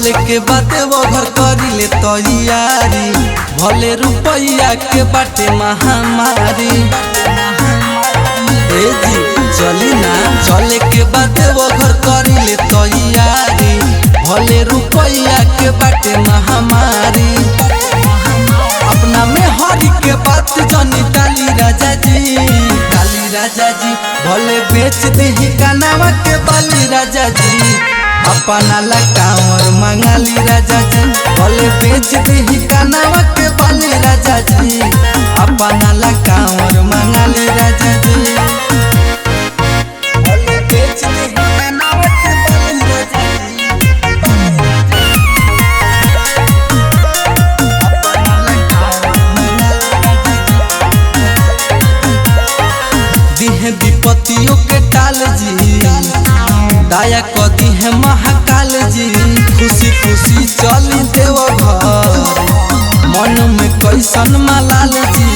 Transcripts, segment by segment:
चले के बाते वो घर करी ले तैयारी, भले रुपया के बाटे महामारी। ए जी चली ना, चले के बाते वो घर करी ले तैयारी, भले रुपया के बाटे महामारी। अपना में हरी के बात जानी डाली राजा जी, डाली राजा जी, भले बेच दे कानावा के बाली राजा जी, अपना ला कांवर मंगाली राजा जी, भले बेच दे कानावा के बाली राजा जी, अपना ला कांवर मंगाली राजा जी, भले बेच दे कानावा के बाली राजा जी। दिहे विपत्तियों के टाल जी, दया कदी है महाकाल जी, खुशी खुशी चली देव घर, मन में कैसन मलाल जी।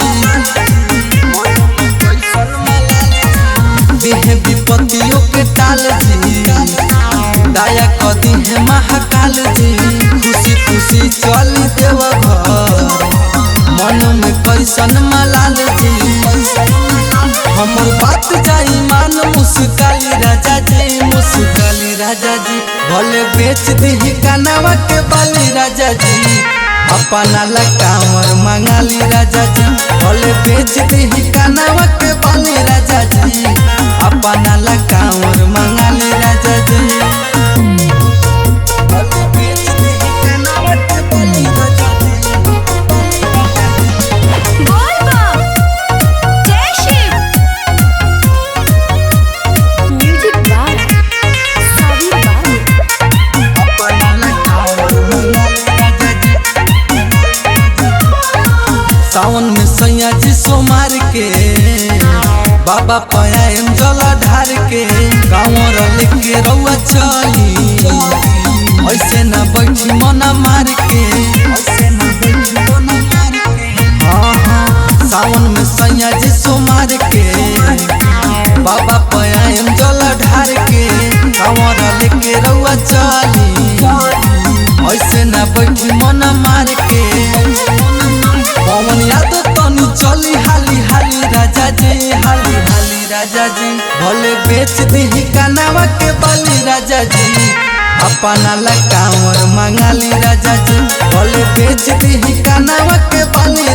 दिहे विपत्तियों के टाल जी, दया कदी है महाकाल जी, खुशी खुशी चली देव घर, मन में कैसन मलाल जी। हमर बात जाई मान मुस्काली राजा जी, मुस्काली राजा जी, भले बेच दी कानावा के बाली राजा जी, अपना ला कांवर मंगाली राजा जी, भले बेच दी कानावा के बाली राजा जी, अपना ला कांवर मंगाली राजा जी, भले बेच दी कानावा के बाली राजा जी। सावन में सैया जी सोमार के, बाबा पयाम जला ढार के, कांवर लेके रउआ चली, ऐसे न बैठी मना मार के, ऐसे न बैठी मना मार के। हाँ हाँ सावन में सैया जी सोमार के, बाबा पयाम जला ढार के, कांवर लेके रउआ चली, ऐसे न बैठी मना मार के। पवन याद तनी चली हाली हाली राजा जी, हाली हाली राजा जी, भले बेच दी कानावा के बाली राजा जी, अपना ला कांवर मंगाली राजा जी, भले बेच दी कानावा के बाली